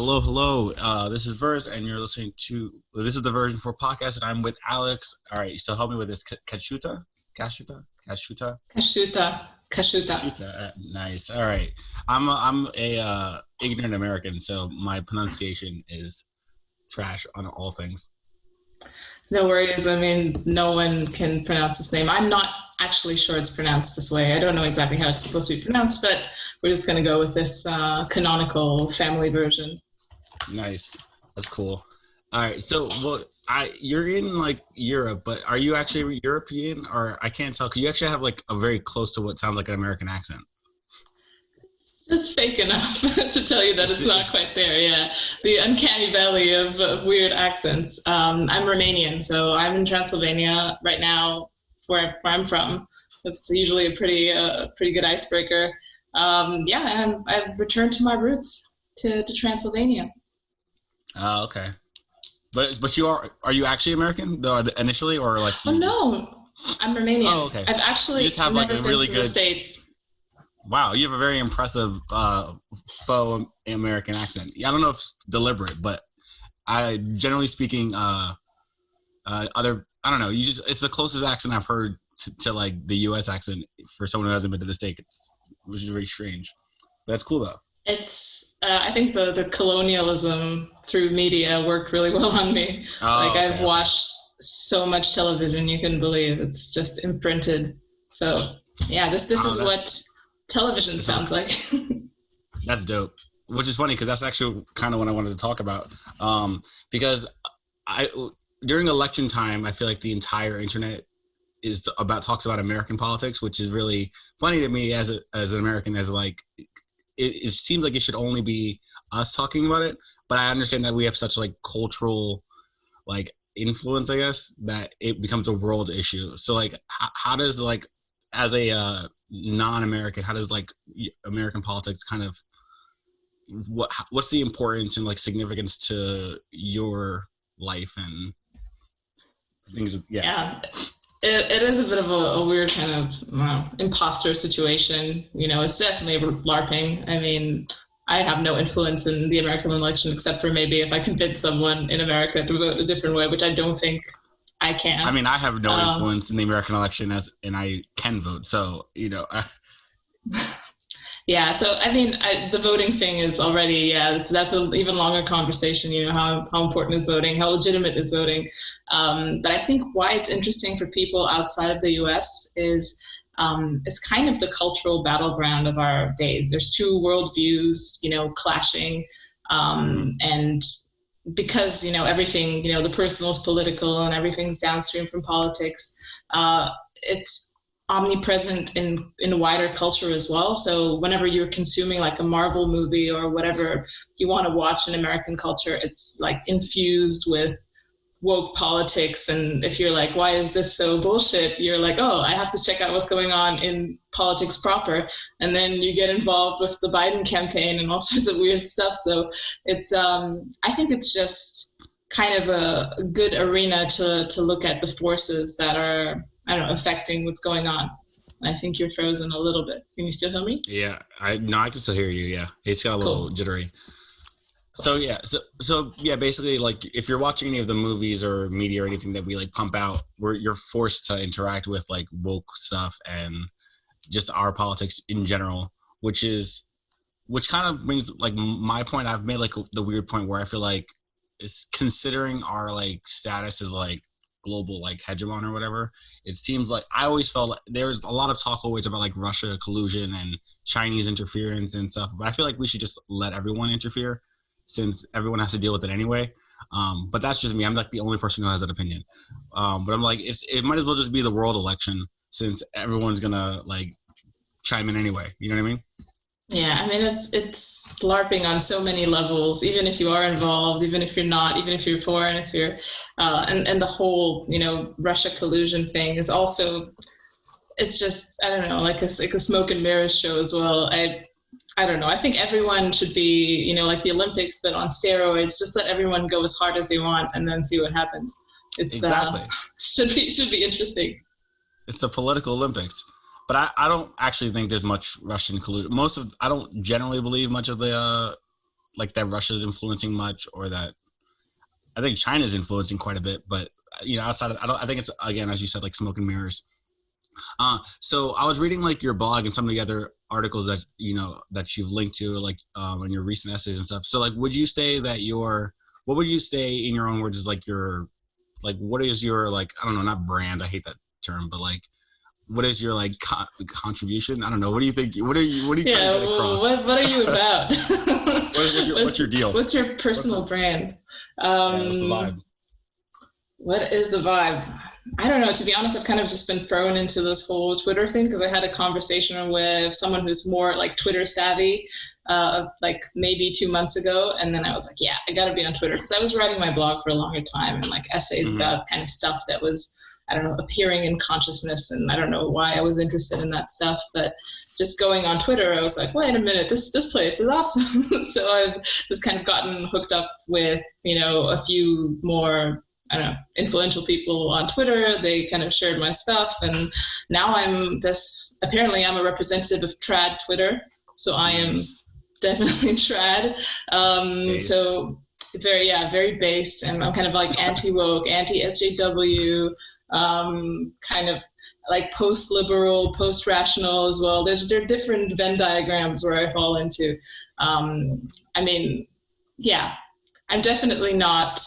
hello, hello. This is Verse, and you're listening to. This is the Version 4 podcast, and I'm with Alex. All right, so help me with this. Kaschuta. Nice. All right. I'm a ignorant American, so my pronunciation is trash on all things. No worries. I mean, no one can pronounce this name. I'm not actually sure it's pronounced this way. I don't know exactly how it's supposed to be pronounced, but we're just going to go with this canonical family version. Nice. That's cool. All right. So, you're in like Europe, but are you actually European, or I can't tell? Because you actually have like a very close to what sounds like an American accent. Just fake enough to tell you that it's not quite there. Yeah, the uncanny valley of weird accents. I'm Romanian, so I'm in Transylvania right now, where I'm from. It's usually a pretty good icebreaker. And I've returned to my roots to Transylvania. Oh, okay. But are you actually American initially, or like? No, I'm Romanian. Oh, okay. I've actually never like been to the States. Wow, you have a very impressive faux American accent. I don't know if it's deliberate, but generally speaking, I don't know. It's the closest accent I've heard to like the U.S. accent for someone who hasn't been to the States, which is very strange. But that's cool though. It's I think the colonialism through media worked really well on me. I've watched so much television you can believe. It's just imprinted. So yeah, this is what television sounds like. That's dope. Which is funny because that's actually kind of what I wanted to talk about. Because during election time, I feel like the entire internet talks about American politics, which is really funny to me as an American. As like, it seems like it should only be us talking about it, but I understand that we have such like cultural like influence, I guess, that it becomes a world issue. So like, how does like as a non-American, how does like American politics kind of what's the importance and like significance to your life and things? Yeah. It is a bit of a weird kind of imposter situation. You know, it's definitely LARPing. I mean, I have no influence in the American election except for maybe if I convince someone in America to vote a different way, which I don't think I can. I mean, I have no influence in the American election and I can vote. So, you know. Yeah. So, I mean, the voting thing is already, that's an even longer conversation, you know, how important is voting, how legitimate is voting. But I think why it's interesting for people outside of the US is it's kind of the cultural battleground of our days. There's two worldviews, you know, clashing. And because, you know, everything, you know, the personal is political and everything's downstream from politics, it's omnipresent in wider culture as well. So whenever you're consuming like a Marvel movie or whatever you want to watch in American culture, it's like infused with woke politics. And if you're like, why is this so bullshit? You're like, oh, I have to check out what's going on in politics proper. And then you get involved with the Biden campaign and all sorts of weird stuff. So it's, I think it's just kind of a good arena to look at the forces that are, I don't know, affecting what's going on. I think you're frozen a little bit. Can you still hear me? Yeah, I can still hear you. Yeah, it's got a little jittery. So basically, like if you're watching any of the movies or media or anything that we like pump out, you're forced to interact with like woke stuff and just our politics in general, which kind of brings like my point. I've made like the weird point where I feel like it's considering our like status as like global like hegemon or whatever. It seems like I always felt like there's a lot of talk always about like Russia collusion and Chinese interference and stuff, but I feel like we should just let everyone interfere since everyone has to deal with it anyway. But that's just me. I'm like the only person who has that opinion. But I'm like, it might as well just be the world election since everyone's gonna like chime in anyway. You know what I mean? Yeah, I mean, it's LARPing on so many levels, even if you are involved, even if you're not, even if you're foreign, if you're, and the whole, you know, Russia collusion thing is also, it's just, I don't know, like a smoke and mirrors show as well. I don't know. I think everyone should be, you know, like the Olympics, but on steroids, just let everyone go as hard as they want and then see what happens. It's exactly. should be interesting. It's the political Olympics. But I don't actually think there's much Russian collusion. I don't generally believe much of the like that Russia's influencing much, or that I think China's influencing quite a bit, but outside of, I think it's, again, as you said, like smoke and mirrors. So I was reading like your blog and some of the other articles that that you've linked to, like in your recent essays and stuff. So like, what would you say in your own words is like your, like, what is your, like, I don't know, not brand, I hate that term, but like, what is your like contribution? I don't know. What do you think? What are you trying to get across? What are you about? what's your deal? What's your personal brand? What's the vibe? What is the vibe? I don't know. To be honest, I've kind of just been thrown into this whole Twitter thing because I had a conversation with someone who's more like Twitter savvy, like maybe 2 months ago. And then I was like, yeah, I got to be on Twitter, because I was writing my blog for a longer time and like essays about kind of stuff that was, I don't know, appearing in consciousness. And I don't know why I was interested in that stuff, but just going on Twitter, I was like, wait a minute, this place is awesome. So I've just kind of gotten hooked up with, a few more, I don't know, influential people on Twitter. They kind of shared my stuff. And now apparently I'm a representative of trad Twitter. So I am definitely trad. So very based. And I'm kind of like anti-woke, anti-SJW, kind of like post-liberal, post-rational as well. There are different Venn diagrams where I fall into. I'm definitely not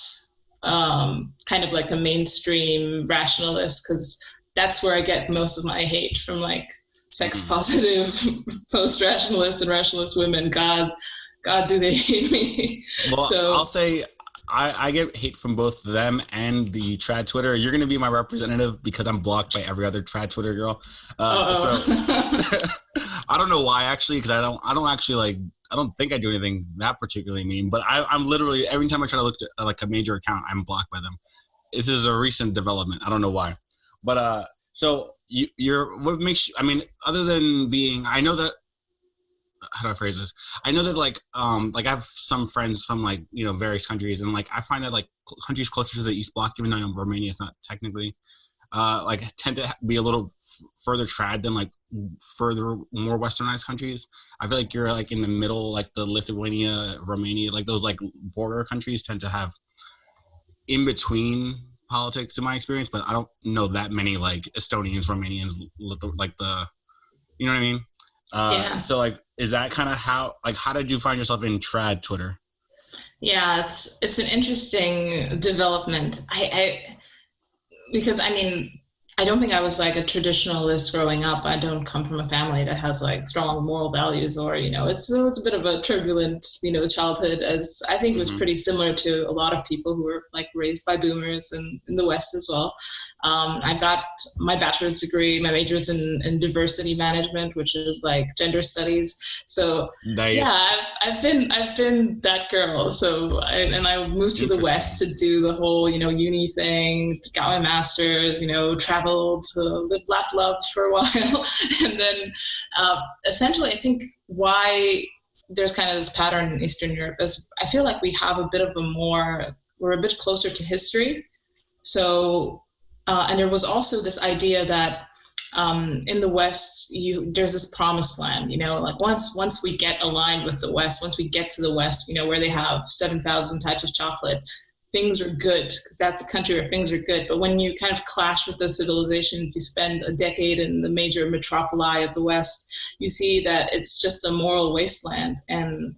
kind of like a mainstream rationalist, because that's where I get most of my hate from, like sex positive post-rationalist and rationalist women. God, do they hate me? Well, so I'll say I get hate from both them and the trad Twitter. You're going to be my representative because I'm blocked by every other trad Twitter girl. So I don't know why, actually, because I don't think I do anything that particularly mean, but I'm literally, every time I try to look at like a major account, I'm blocked by them. This is a recent development. I don't know why, but so what makes you, I mean, other than being, I know that, how do I phrase this? I know that like I have some friends from like, various countries, and like I find that like countries closer to the East Bloc, even though Romania is not technically, like tend to be a little further trad than like further more westernized countries. I feel like you're like in the middle, like the Lithuania, Romania, like those like border countries tend to have in between politics in my experience, but I don't know that many like Estonians, Romanians, like the, you know what I mean? So like, is that kind of how did you find yourself in trad Twitter? Yeah, it's an interesting development. Because I mean, I don't think I was like a traditionalist growing up. I don't come from a family that has like strong moral values, or, it's a bit of a turbulent, childhood, as I think was pretty similar to a lot of people who were like raised by boomers and in the West as well. I got my bachelor's degree, my major is in diversity management, which is like gender studies. So nice. Yeah, I've been that girl. So I moved to the West to do the whole, uni thing, got my master's, traveled, lived, laughed, loved for a while. And then essentially I think why there's kind of this pattern in Eastern Europe is I feel like we have a bit of we're a bit closer to history. So, and there was also this idea that in the West, there's this promised land, like once we get aligned with the West, once we get to the West, where they have 7,000 types of chocolate, things are good, because that's a country where things are good. But when you kind of clash with the civilization, if you spend a decade in the major metropoli of the West, you see that it's just a moral wasteland. And,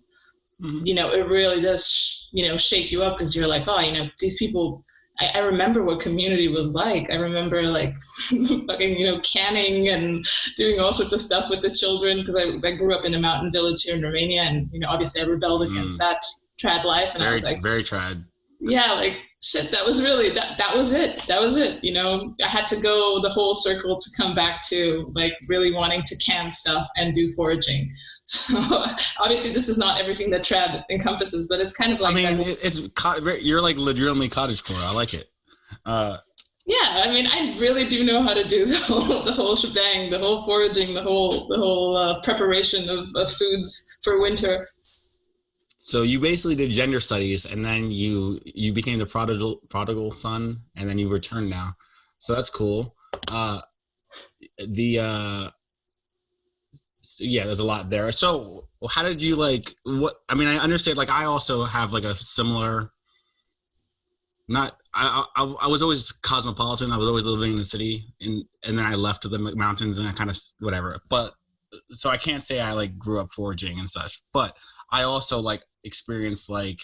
it really does, shake you up, because you're like, oh, these people, I remember what community was like. I remember like fucking, canning and doing all sorts of stuff with the children, because I grew up in a mountain village here in Romania, and, obviously I rebelled against that trad life. And I was like, very trad. Yeah, like shit, that was really, that was it. I had to go the whole circle to come back to like really wanting to can stuff and do foraging. So obviously this is not everything that trad encompasses, but it's kind of like, I mean, you're like legitimately cottagecore. I like it. Yeah, I mean, I really do know how to do the whole shebang, the whole foraging, the whole preparation of foods for winter. So you basically did gender studies, and then you became the prodigal son, and then you returned now. So that's cool. yeah, there's a lot there. So how did you like what? I mean, I understand. Like, I also have like a similar. Not I was always cosmopolitan. I was always living in the city, and then I left to the mountains, and I kind of whatever. But so I can't say I like grew up foraging and such. But I also like experienced like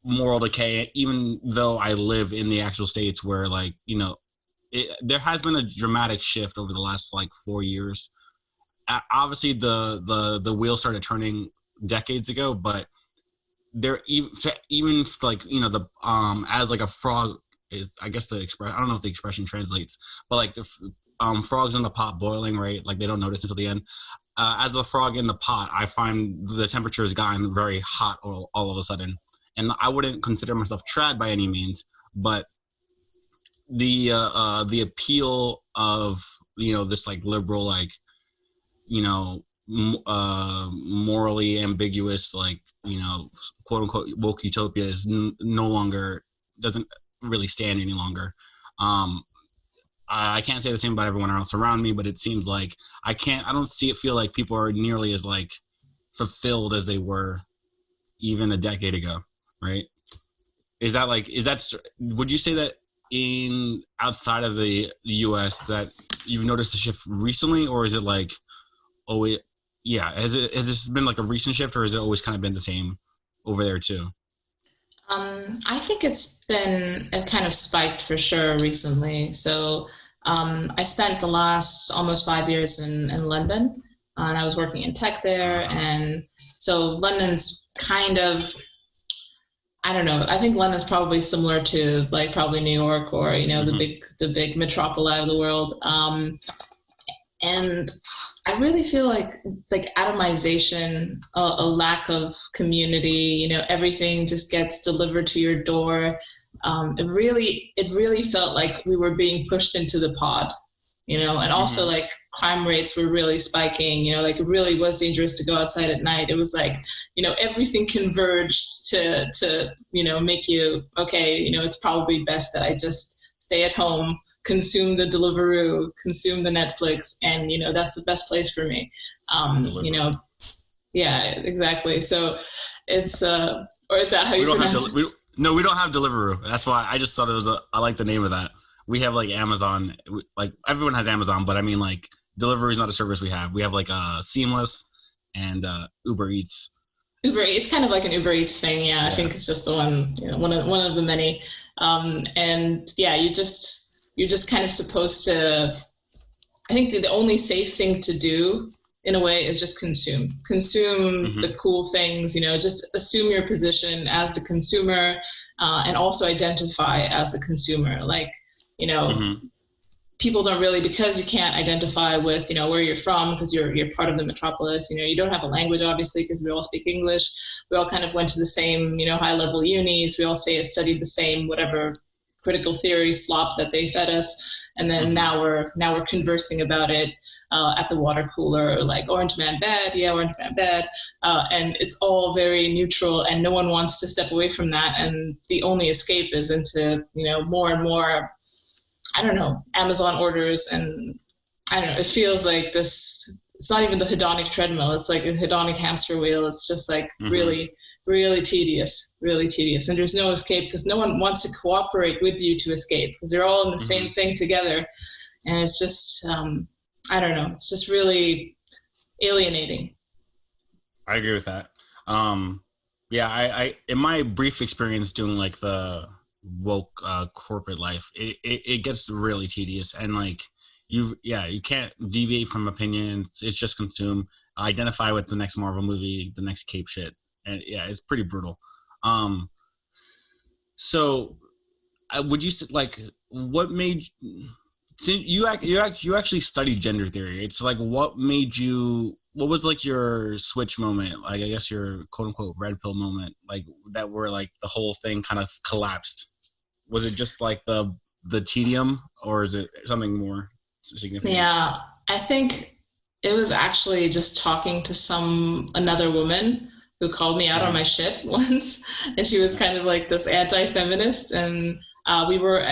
moral decay, even though I live in the actual states where like there has been a dramatic shift over the last like 4 years. Obviously, the wheel started turning decades ago, but there even like the as like a frog is, I guess the expression, I don't know if the expression translates, but like the frogs in the pot boiling, right? Like they don't notice until the end. As the frog in the pot, I find the temperature has gotten very hot all of a sudden, and I wouldn't consider myself trad by any means, but the appeal of this like liberal, like morally ambiguous, like quote unquote woke utopia is no longer, doesn't really stand any longer. I can't say the same about everyone else around me, but it seems like I don't feel like people are nearly as like fulfilled as they were even a decade ago, right? Would you say that in outside of the US that you've noticed a shift recently, or is it like always, has this been like a recent shift, or has it always kind of been the same over there too? I think it's kind of spiked for sure recently. So I spent the last almost 5 years in London, and I was working in tech there. And so London's kind of, I don't know, I think London's probably similar to like probably New York or, the big metropoli of the world. And I really feel like atomization, a lack of community, everything just gets delivered to your door. It really felt like we were being pushed into the pod, and also like crime rates were really spiking, like it really was dangerous to go outside at night. It was like, everything converged to make you, okay, it's probably best that I just stay at home, consume the Deliveroo, consume the Netflix, and that's the best place for me. Yeah, exactly. So it's or is that how you pronounce it? No, we don't have Deliveroo. That's why I just thought I like the name of that. We have like Amazon, like everyone has Amazon, but I mean like Deliveroo is not a service we have. We have like Seamless and Uber Eats. Uber Eats, kind of like an Uber Eats thing. Yeah, I think it's just the one, one of the many. And yeah, you're just kind of supposed to, I think the only safe thing to do in a way is just consume the cool things, just assume your position as the consumer, and also identify as a consumer. Like, people don't really, because you can't identify with, where you're from, because you're part of the metropolis, you don't have a language, obviously, because we all speak English. We all kind of went to the same, high level unis. We all studied the same, whatever critical theory slop that they fed us. And then now we're conversing about it at the water cooler, like Orange Man bad, yeah, Orange Man bad, and it's all very neutral, and no one wants to step away from that. And the only escape is into more and more, I don't know, Amazon orders, and I don't know. It feels like this. It's not even the hedonic treadmill. It's like a hedonic hamster wheel. It's just like really, really tedious, and there's no escape because no one wants to cooperate with you to escape because they're all in the same thing together. And it's just, I don't know, it's just really alienating. I agree with that. Yeah, I in my brief experience doing like the woke corporate life, it gets really tedious, and like you can't deviate from opinion. It's just consume, identify with the next Marvel movie, the next cape shit. And yeah, it's pretty brutal. So would you like, what made you actually studied gender theory? It's like, what was like your switch moment? Like, I guess your quote unquote red pill moment, like that where like the whole thing kind of collapsed. Was it just like the tedium, or is it something more significant? Yeah, I think it was actually just talking to another woman who called me out on my shit once, and she was kind of like this anti-feminist, and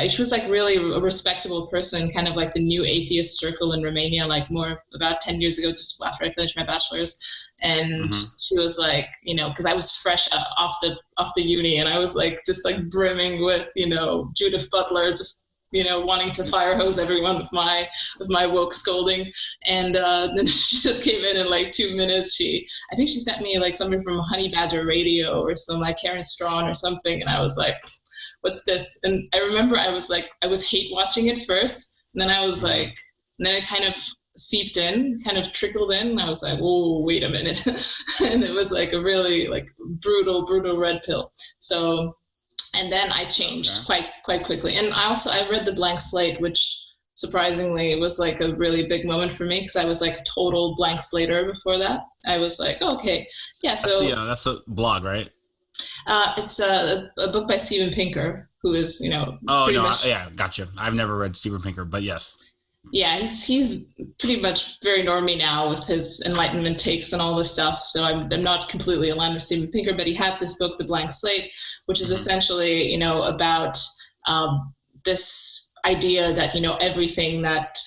she was like really a respectable person, kind of like the new atheist circle in Romania, like more about 10 years ago, just after I finished my bachelor's. And she was like, you know, because I was fresh off the uni, and I was like just like brimming with, you know, Judith Butler, just, you know, wanting to fire hose everyone with my woke scolding. And then she just came in like 2 minutes. I think she sent me like something from Honey Badger Radio or some like Karen Strawn or something, and I was like, what's this? And I remember I was hate watching it first, and then I was like, and then it kind of seeped in, kind of trickled in, and I was like, oh, wait a minute. And it was like a really like brutal red pill. So, and then I changed quite quickly. And I read The Blank Slate, which surprisingly was like a really big moment for me, because I was like a total blank slater before that. I was like, oh, okay, yeah. So that's the blog, right? It's a book by Steven Pinker, who is, you know. Oh no, yeah, gotcha. I've never read Steven Pinker, but yes. Yeah, he's pretty much very normie now with his Enlightenment takes and all this stuff. So I'm not completely aligned with Steven Pinker, but he had this book, The Blank Slate, which is essentially, you know, about this idea that, you know, everything that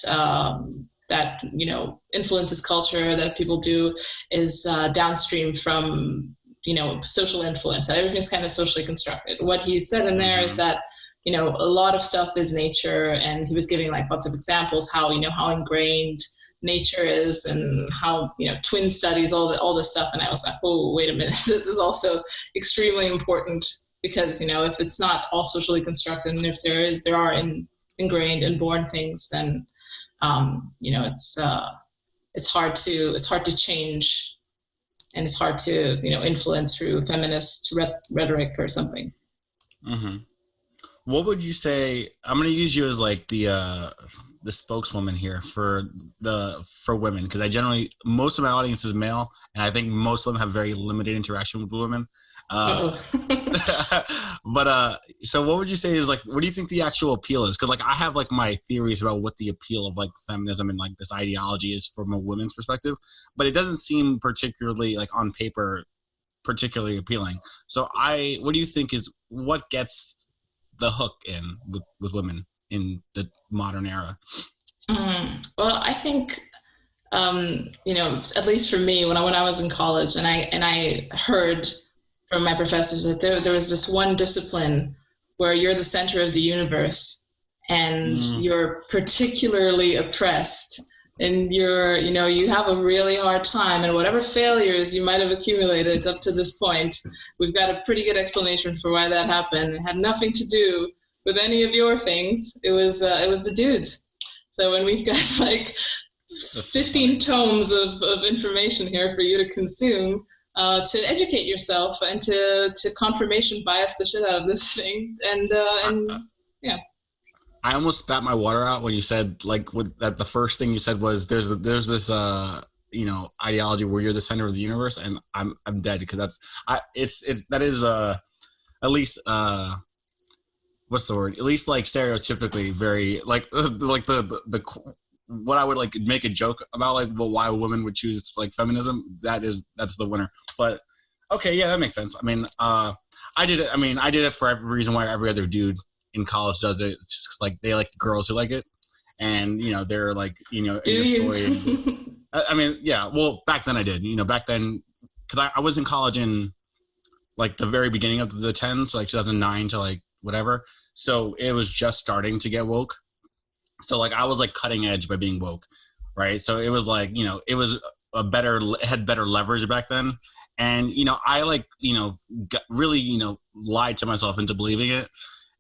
you know influences culture that people do is downstream from, you know, social influence. Everything's kind of socially constructed. What he said in there is that, you know, a lot of stuff is nature, and he was giving like lots of examples how, you know, how ingrained nature is, and how, you know, twin studies, all this stuff. And I was like, oh, wait a minute, this is also extremely important, because, you know, if it's not all socially constructed, and if there are ingrained and born things, then you know, it's hard to change. And it's hard to, you know, influence through feminist rhetoric or something. What would you say? I'm going to use you as like the spokeswoman here for women, because most of my audience is male, and I think most of them have very limited interaction with women. But so what would you say is like, what do you think the actual appeal is? Because like I have like my theories about what the appeal of like feminism and like this ideology is from a woman's perspective, but it doesn't seem particularly like on paper particularly appealing. So what do you think is what gets the hook in with women in the modern era? Well, I think you know, at least for me, when I was in college, and I heard from my professors that there was this one discipline where you're the center of the universe, and you're particularly oppressed, and you know, you have a really hard time, and whatever failures you might have accumulated up to this point, we've got a pretty good explanation for why that happened. It had nothing to do with any of your things. It was the dudes. So when we've got like 15 tomes of information here for you to consume, to educate yourself and to confirmation bias the shit out of this thing, and yeah. I almost spat my water out when you said like that. The first thing you said was there's this you know, ideology where you're the center of the universe, and I'm dead, because that is at least what's the word? At least like stereotypically very like the what I would like make a joke about, like, well, why a woman would choose like feminism. That's the winner. But okay, yeah, that makes sense. I mean, I did it for every reason why every other dude in college does it. It's just like they like the girls who like it, and you know, they're like, you know, do you? I mean, yeah. Well, back then I did. You know, back then, because I was in college in like the very beginning of the 10s, like 2009 to like whatever. So it was just starting to get woke. So like I was like cutting edge by being woke, right? So it was like, you know, it had better leverage back then. And, you know, I like, you know, really, you know, lied to myself into believing it.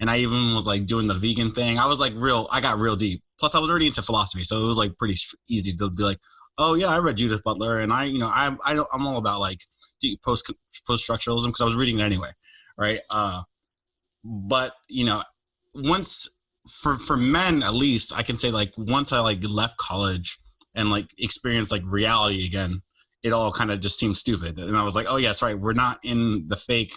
And I even was like doing the vegan thing. I got real deep. Plus I was already into philosophy. So it was like pretty easy to be like, oh yeah, I read Judith Butler. And I'm all about like post-structuralism, because I was reading it anyway. Right. But, you know, once for men, at least I can say like once I like left college and like experienced like reality again, it all kind of just seemed stupid. And I was like, oh yeah, that's right. We're not in the fake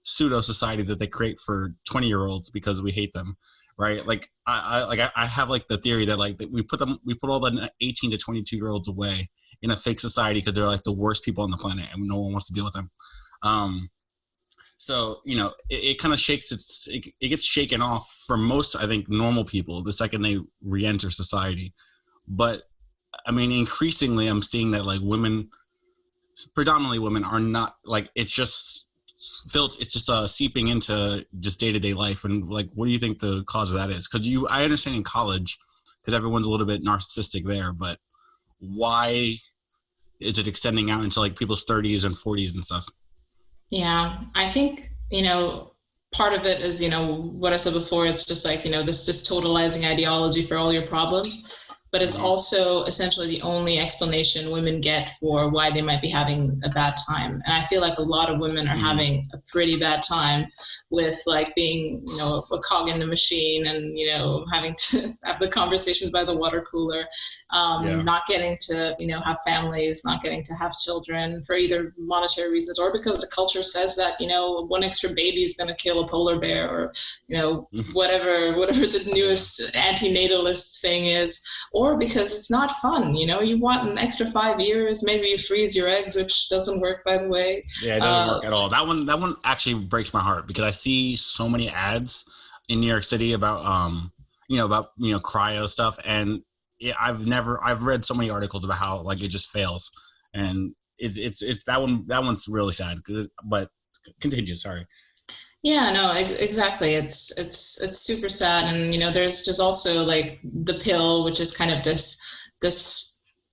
pseudo society that they create for 20-year-olds because we hate them. Right. Like I have like the theory that like we put all the 18 to 22-year-olds away in a fake society because they're like the worst people on the planet and no one wants to deal with them. So, it kind of it gets shaken off for most, I think, normal people the second they re-enter society. But I mean, increasingly, I'm seeing that like women, predominantly women, are not like, it's just seeping into just day-to-day life. And like, what do you think the cause of that is? Because I understand in college, because everyone's a little bit narcissistic there, but why is it extending out into like people's 30s and 40s and stuff? Yeah, I think, part of it is, what I said before, it's just like, this just totalizing ideology for all your problems. But it's also essentially the only explanation women get for why they might be having a bad time. And I feel like a lot of women are having a pretty bad time with like being, a cog in the machine and, having to have the conversations by the water cooler, not getting to, have families, not getting to have children for either monetary reasons or because the culture says that, one extra baby is going to kill a polar bear or, whatever the newest anti-natalist thing is. Or because it's not fun, you want an extra 5 years, maybe you freeze your eggs, which doesn't work, by the way. Yeah, it doesn't work at all. That one actually breaks my heart because I see so many ads in New York City about cryo stuff, and I've read so many articles about how like it just fails, and it's that one's really sad. But continue, sorry. Yeah, no, exactly. It's super sad. And, there's just also like the pill, which is kind of this,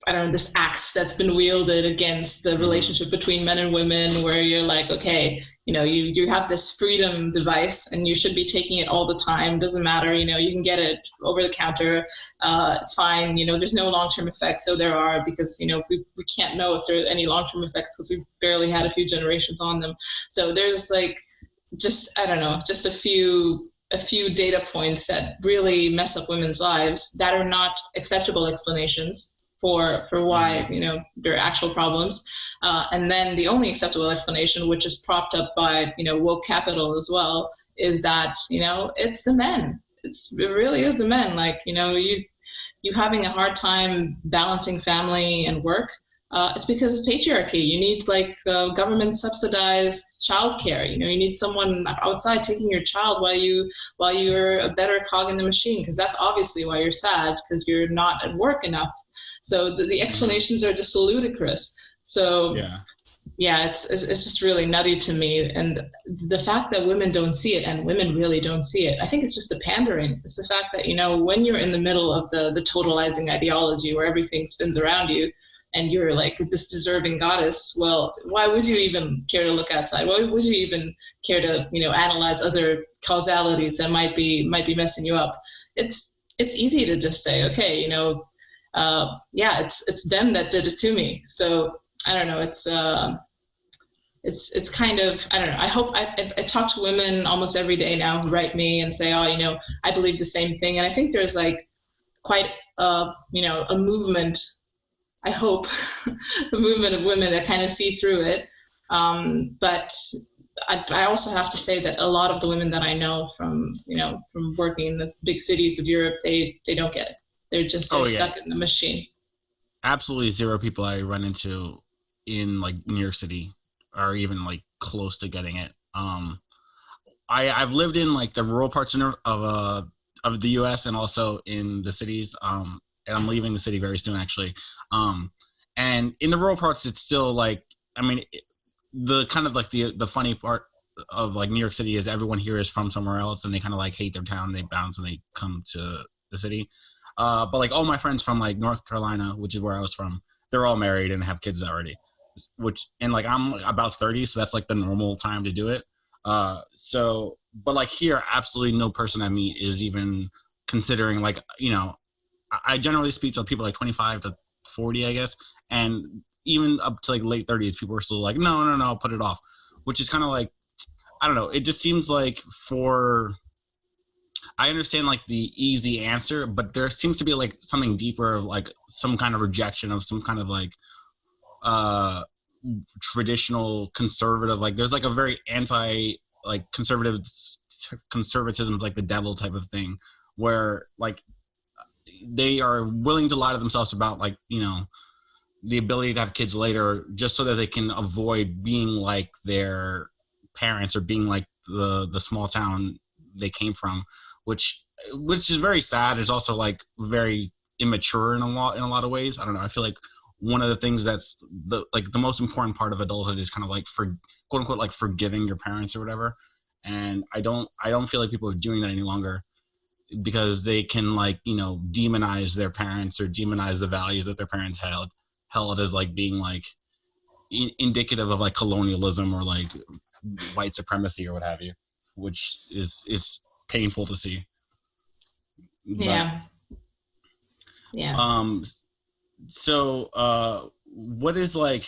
I don't know, this axe that's been wielded against the relationship between men and women, where you're like, okay, you have this freedom device and you should be taking it all the time. Doesn't matter. You can get it over the counter. It's fine. There's no long-term effects. So there are, because, we can't know if there are any long-term effects because we've barely had a few generations on them. So there's like, just, I don't know, just a few data points that really mess up women's lives that are not acceptable explanations for why, there are actual problems. And then the only acceptable explanation, which is propped up by, woke capital as well, is that, it's the men. It really is the men. Like, you having a hard time balancing family and work. It's because of patriarchy. You need like government subsidized childcare. You need someone outside taking your child while you're a better cog in the machine, because that's obviously why you're sad, because you're not at work enough. So the explanations are just ludicrous. So yeah, it's just really nutty to me. And the fact that women don't see it, and women really don't see it, I think it's just the pandering. It's the fact that, when you're in the middle of the totalizing ideology where everything spins around you, and you're like this deserving goddess, well, why would you even care to look outside? Why would you even care to, analyze other causalities that might be messing you up? It's easy to just say, okay, it's them that did it to me. So I don't know. It's kind of, I don't know. I hope I talk to women almost every day now who write me and say, oh, I believe the same thing. And I think there's like quite, a movement, I hope, a movement of women that kind of see through it. But I also have to say that a lot of the women that I know from working in the big cities of Europe, they don't get it. They're just stuck in the machine. Absolutely zero people I run into in like New York City are even like close to getting it. I've lived in like the rural parts of the U.S. and also in the cities. And I'm leaving the city very soon, actually. And in the rural parts, it's still like, I mean, the kind of like the funny part of like New York City is everyone here is from somewhere else, and they kind of like hate their town. They bounce and they come to the city. But like all my friends from like North Carolina, which is where I was from, they're all married and have kids already. And like I'm about 30, so that's like the normal time to do it. But like here, absolutely no person I meet is even considering like, I generally speak to people like 25 to 40, I guess. And even up to like late 30s, people are still like, no, put it off. Which is kind of like, I don't know. It just seems like I understand like the easy answer, but there seems to be like something deeper, like some kind of rejection of some kind of like traditional conservative, like there's like a very anti like conservatism is like the devil type of thing, where like they are willing to lie to themselves about like, the ability to have kids later just so that they can avoid being like their parents or being like the small town they came from, which is very sad. It's also like very immature in a lot of ways. I don't know. I feel like one of the things that's the most important part of adulthood is kind of like, for quote unquote, like forgiving your parents or whatever. And I don't feel like people are doing that any longer, because they can, like, you know, demonize their parents or demonize the values that their parents held as like being like indicative of like colonialism or like white supremacy or what have you, which is painful to see. Yeah. So what is like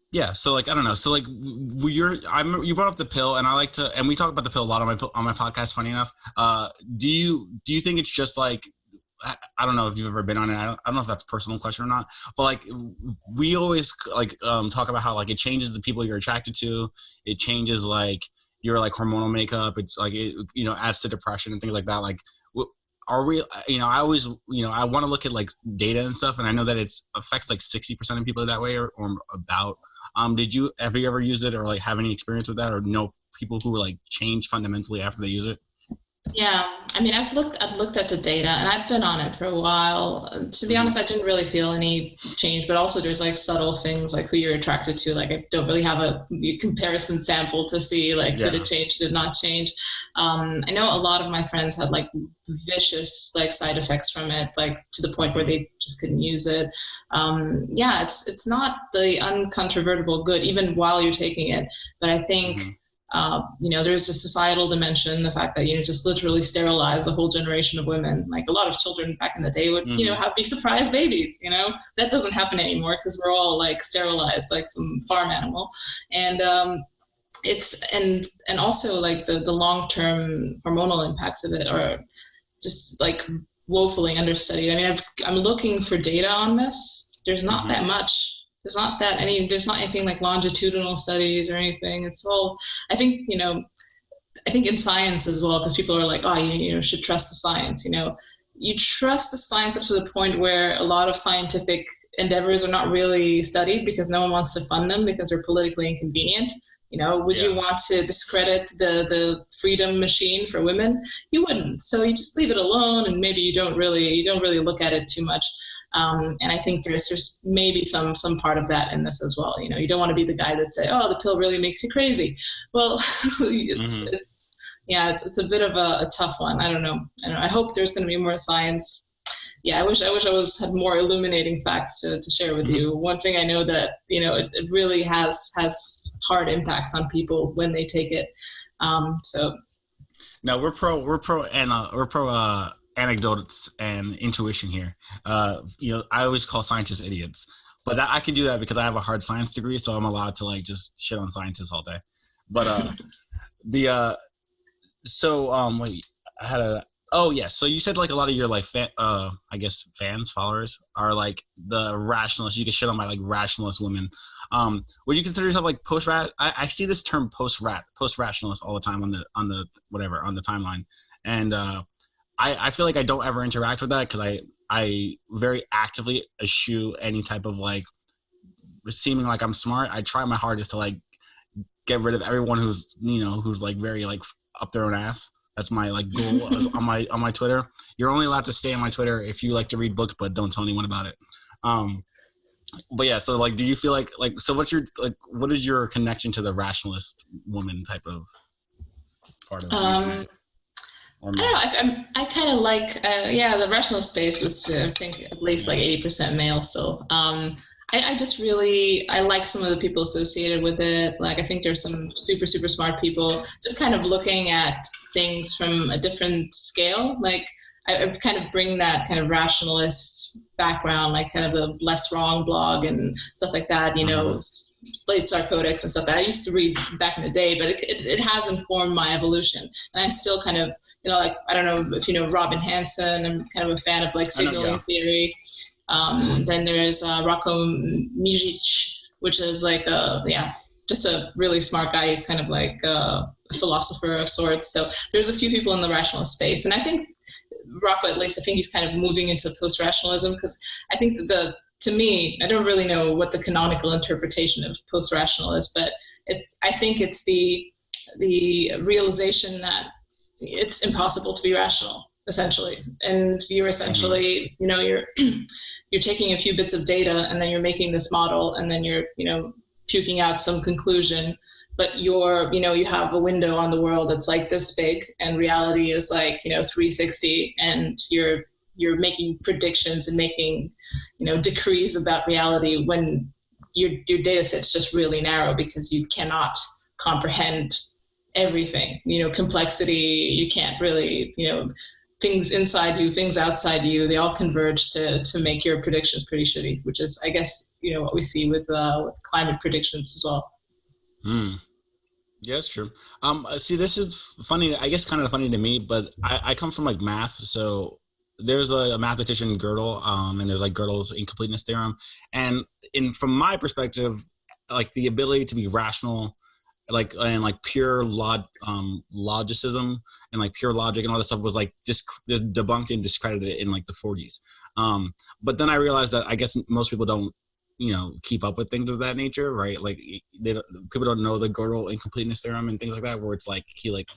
yeah, so like I don't know, so like you brought up the pill, and I like to, and we talk about the pill a lot on my podcast, funny enough. Do you think it's just like, I don't know if you've ever been on it. I don't know if that's a personal question or not, but like we always like talk about how like it changes the people you're attracted to. It changes like your like hormonal makeup. It's like it, you know, adds to depression and things like that. Like, are we, you know, I always, you know, I want to look at like data and stuff, and I know that it affects like 60% of people that way or about. Have you ever used it or like have any experience with that, or know people who like change fundamentally after they use it? Yeah, I mean, I've looked at the data, and I've been on it for a while. To be honest, I didn't really feel any change, but also there's like subtle things like who you're attracted to. Like I don't really have a comparison sample to see like did it change, did not change. I know a lot of my friends had like vicious like side effects from it, like to the point where they just couldn't use it. Yeah, it's not the uncontrovertible good even while you're taking it, but I think. You know, there's a societal dimension, the fact that, you know, just literally sterilize a whole generation of women. Like a lot of children back in the day would, you know, be surprise babies, you know, that doesn't happen anymore because we're all like sterilized like some farm animal. And it's, and also like the long-term hormonal impacts of it are just like woefully understudied. I mean, I'm looking for data on this. There's not that much. There's not anything like longitudinal studies or anything. It's all, I think in science as well, because people are like, oh, you should trust the science. You know, you trust the science up to the point where a lot of scientific endeavors are not really studied because no one wants to fund them because they're politically inconvenient. You know, would you want to discredit the freedom machine for women? You wouldn't. So you just leave it alone, and maybe you don't really look at it too much. And I think there's maybe some part of that in this as well. You know, you don't want to be the guy that say, "Oh, the pill really makes you crazy." Well, it's a bit of a tough one. I don't know. I hope there's going to be more science. Yeah, I wish I had more illuminating facts to share with you. One thing I know that, you know, it really has hard impacts on people when they take it. So. No, we're pro anecdotes and intuition here. You know, I always call scientists idiots, but I can do that because I have a hard science degree, so I'm allowed to like just shit on scientists all day. But so you said like a lot of your like I guess followers are like the rationalists. You get shit on by like rationalist women. Would you consider yourself like post-rat? I see this term post-rationalist all the time on the timeline, and I feel like I don't ever interact with that because I very actively eschew any type of like seeming like I'm smart. I try my hardest to like get rid of everyone who's like very like up their own ass. That's my like goal on my Twitter. You're only allowed to stay on my Twitter if you like to read books, but don't tell anyone about it. But yeah, so like, do you feel like so what is your connection to the rationalist woman type of part of it? I don't know. I kind of like, the rationalist space is, I think, at least like 80% male still. I just really, I like some of the people associated with it. Like, I think there's some super, super smart people just kind of looking at things from a different scale. Like, I kind of bring that kind of rationalist background, like kind of the Less Wrong blog and stuff like that, you know, Slate Star Codex and stuff that I used to read back in the day, but it has informed my eevolution. And I'm still kind of, you know, like, I don't know if you know Robin Hanson. I'm kind of a fan of like signaling theory. Then there's Rocco Mijic, which is like just a really smart guy. He's kind of like a philosopher of sorts. So there's a few people in the rationalist space, and I think Rocco, at least, I think he's kind of moving into post-rationalism because I think that to me, I don't really know what the canonical interpretation of post-rational is, but I think it's the realization that it's impossible to be rational, essentially. And you're essentially, you're taking a few bits of data and then you're making this model and then you're, puking out some conclusion, but you have a window on the world that's like this big and reality is like, 360, and you're making predictions and making, decrees about reality when your data set's just really narrow because you cannot comprehend everything, complexity. You can't really, things inside you, things outside you, they all converge to make your predictions pretty shitty, which is, I guess, what we see with climate predictions as well. Yeah, that's true. See, this is funny, I guess kind of funny to me, but I come from like math. So there's a mathematician, Gödel, and there's like Gödel's incompleteness theorem. And from my perspective, like the ability to be rational, and pure logicism and like pure logic and all this stuff was like debunked and discredited in like the 40s. But then I realized that I guess most people don't, keep up with things of that nature, right? Like people don't know the Gödel incompleteness theorem and things like that, where it's like he like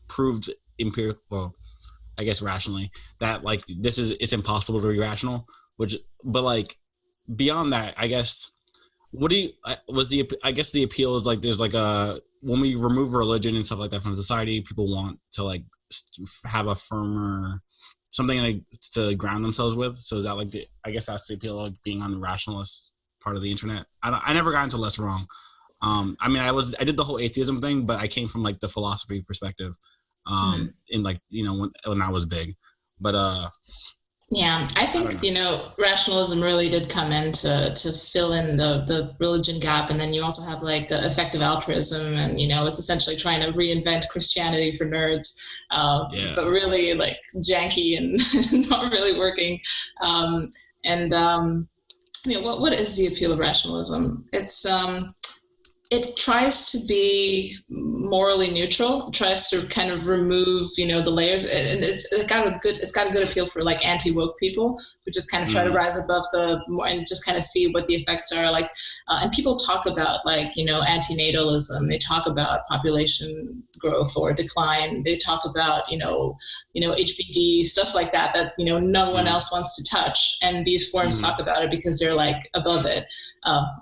proved I guess rationally that like it's impossible to be rational. But like beyond that, I guess. I guess the appeal is like there's like when we remove religion and stuff like that from society, people want to like have a firmer something like to ground themselves with. So is that like I guess that's the appeal of like being on the rationalist part of the internet. I never got into less wrong. I mean I did the whole atheism thing, but I came from like the philosophy perspective in like when I was big. But yeah, I think, rationalism really did come in to fill in the religion gap. And then you also have like the effective altruism and, it's essentially trying to reinvent Christianity for nerds, but really like janky and not really working. What is the appeal of rationalism? It tries to be morally neutral. It tries to kind of remove, the layers, and it's got a good appeal for like anti-woke people who just kind of try to rise above and just kind of see what the effects are like. And people talk about like, antinatalism. They talk about population growth or decline. They talk about, HBD, stuff like that, no one else wants to touch. And these forums talk about it because they're like above it,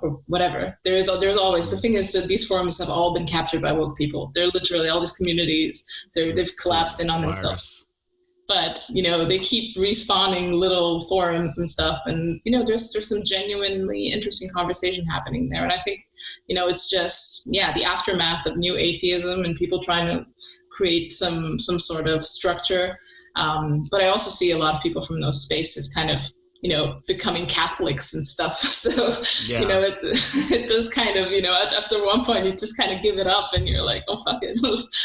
or whatever. There's always, the thing is that these forums have all been captured by woke people. They're literally all these communities. They've collapsed in on themselves. But, they keep respawning little forums and stuff. And, there's some genuinely interesting conversation happening there. And I think, it's just, the aftermath of new atheism and people trying to create some sort of structure. But I also see a lot of people from those spaces kind of, becoming Catholics and stuff. So, it does kind of, after one point, you just kind of give it up and you're like, oh, fuck it.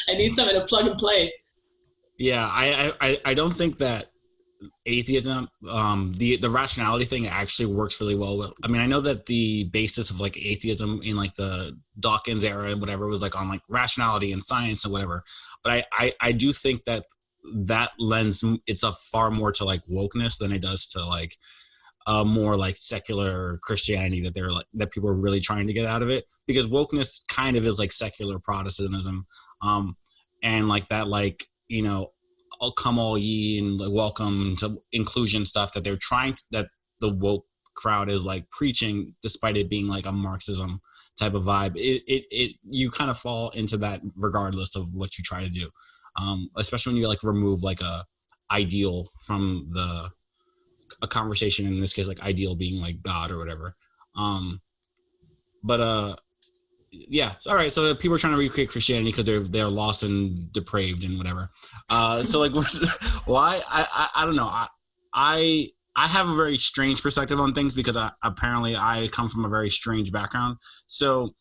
I need something to plug and play. Yeah, I don't think that atheism, the rationality thing actually works really well with. I mean, I know that the basis of like atheism in like the Dawkins era and whatever was like on like rationality and science and whatever. But I do think that lends itself far more to like wokeness than it does to like more like secular Christianity that people are really trying to get out of it, because wokeness kind of is like secular Protestantism, and like that, like, I'll come all ye and like welcome to inclusion stuff that they're that the woke crowd is like preaching, despite it being like a Marxism type of vibe. You kind of fall into that regardless of what you try to do, especially when you like remove like a ideal from a conversation, in this case like ideal being like God or whatever. Yeah. All right. So people are trying to recreate Christianity because they're lost and depraved and whatever. So like, why? I don't know. I have a very strange perspective on things because apparently I come from a very strange background. So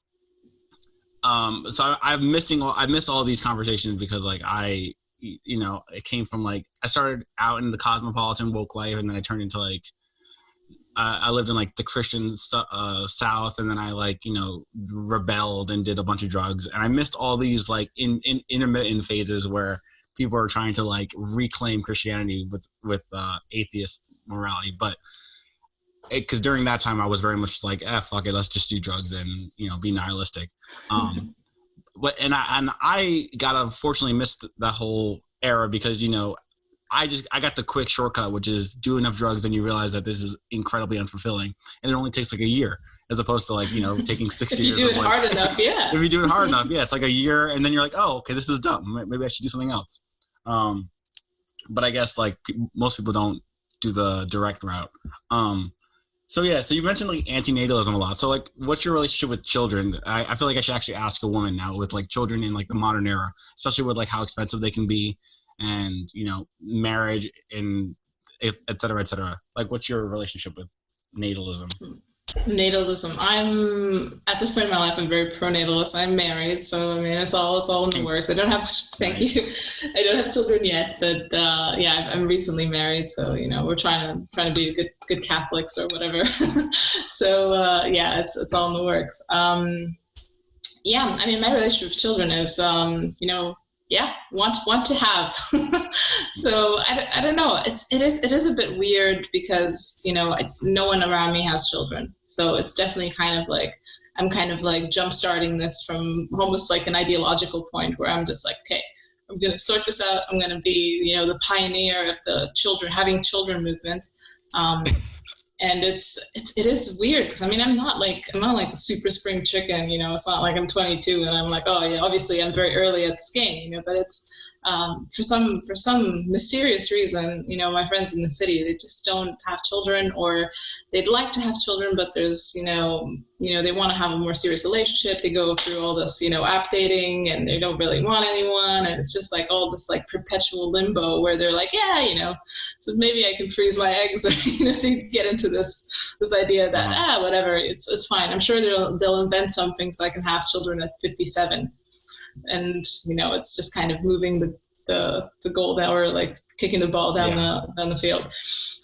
I've missed all these conversations because like it came from like, I started out in the cosmopolitan woke life, and then I turned into like, I lived in like the Christian South, and then I like, rebelled and did a bunch of drugs, and I missed all these like in intermittent phases where people are trying to like reclaim Christianity with atheist morality. But because during that time I was very much like, fuck it, let's just do drugs and, you know, be nihilistic. But I got unfortunately missed that whole era because, you know, I got the quick shortcut, which is do enough drugs and you realize that this is incredibly unfulfilling, and it only takes like a year, as opposed to like, you know, taking 6 years. If you do it hard enough, yeah. If you do it hard enough, yeah, it's like a year, and then you're like, oh, okay, this is dumb. Maybe I should do something else. But I guess like most people don't do the direct route. So you mentioned like antinatalism a lot. So like, what's your relationship with children? I feel like I should actually ask a woman now with like children in like the modern era, especially with like how expensive they can be, and, you know, marriage and et cetera, et cetera. Like, what's your relationship with natalism? Natalism. I'm at this point in my life, I'm very pro-natalist. I'm married, so I mean, it's all in the works. I don't have, thank you. I don't have children yet, but I'm recently married, so, you know, we're trying to be a good Catholics or whatever. So it's all in the works. I mean, my relationship with children is, you know, want to have. So I don't know. It is a bit weird because, you know, no one around me has children. So it's definitely kind of like, I'm kind of like jump-starting this from almost like an ideological point where I'm just like, okay, I'm going to sort this out. I'm going to be, you know, the pioneer of the having children movement. And it is weird because I mean, I'm not like the super spring chicken, you know. It's not like I'm 22 and I'm like, oh yeah, obviously I'm very early at this game, you know. But it's for some mysterious reason, you know, my friends in the city, they just don't have children, or they'd like to have children, but there's, you know, they want to have a more serious relationship. They go through all this, you know, app dating, and they don't really want anyone, and it's just like all this like perpetual limbo where they're like, yeah, you know, so maybe I can freeze my eggs, or, you know, they get into this idea that whatever, it's fine. I'm sure they'll invent something so I can have children at 57. And, you know, it's just kind of moving the goal that we're like kicking the ball down the field.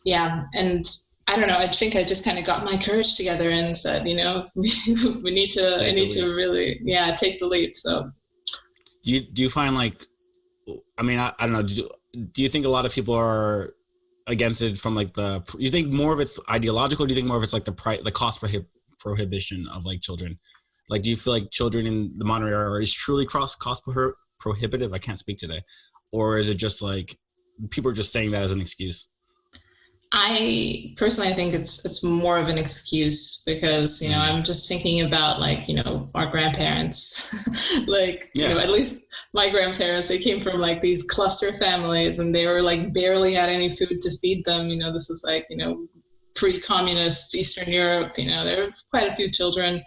Yeah. And I don't know, I think I just kind of got my courage together and said, you know, I need to really, take the leap. So do you find like, I mean, I don't know, do you think a lot of people are against it from like you think more of it's ideological? Or do you think more of it's like the cost prohibition of like children? Like, do you feel like children in the modern era is truly cost prohibitive? I can't speak today. Or is it just like people are just saying that as an excuse? I personally think it's more of an excuse because, you know, I'm just thinking about like, you know, our grandparents, like, you know, at least my grandparents, they came from like these cluster families and they were like barely had any food to feed them. You know, this is like, you know, pre-communist Eastern Europe, you know, there are quite a few children.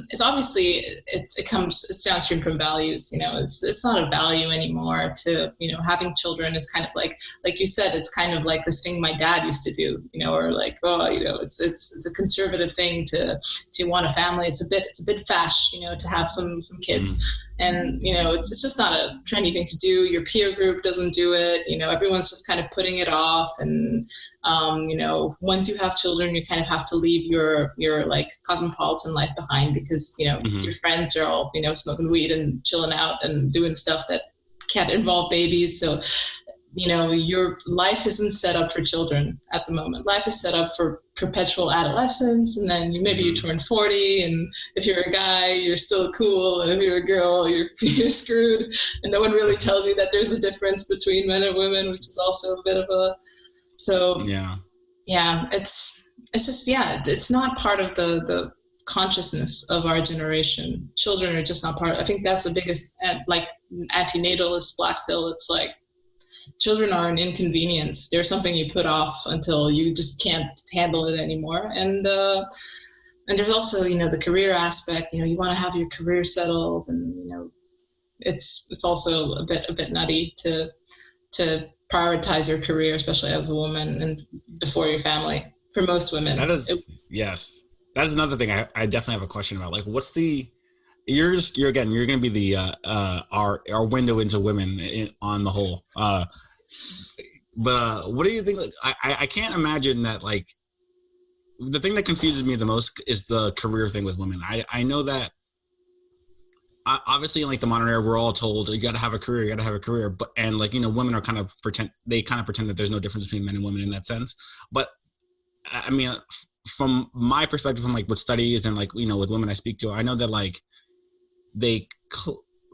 It's obviously, it's downstream from values, you know, it's not a value anymore to, you know, having children is kind of like you said, it's kind of like this thing my dad used to do, you know, or like, oh, you know, it's a conservative thing to want a family. It's a bit fash, you know, to have some kids. And, you know, it's just not a trendy thing to do. Your peer group doesn't do it. You know, everyone's just kind of putting it off. And, you know, once you have children, you kind of have to leave your like cosmopolitan life behind because, you know, your friends are all, you know, smoking weed and chilling out and doing stuff that can't involve babies. So, you know, your life isn't set up for children at the moment. Life is set up for perpetual adolescence, and then maybe you turn 40, and if you're a guy, you're still cool, and if you're a girl, you're screwed, and no one really tells you that there's a difference between men and women, which is also a bit of a, so it's just, it's not part of the consciousness of our generation. Children are just not part of, I think that's the biggest, like, anti-natalist black pill. It's like, children are an inconvenience. They're something you put off until you just can't handle it anymore. And there's also, you know, the career aspect. You know, you want to have your career settled, and, you know, it's also a bit nutty to prioritize your career, especially as a woman, and before your family. For most women, yes. That is another thing I definitely have a question about. Like, what's you're going to be the our window into women on the whole. But what do you think? Like, I can't imagine that. Like, the thing that confuses me the most is the career thing with women. I know that obviously in like the modern era, we're all told you got to have a career, but, and like, you know, women are kind of pretend that there's no difference between men and women in that sense. But I mean, from my perspective, from like with studies and like, with women I speak to, I know that like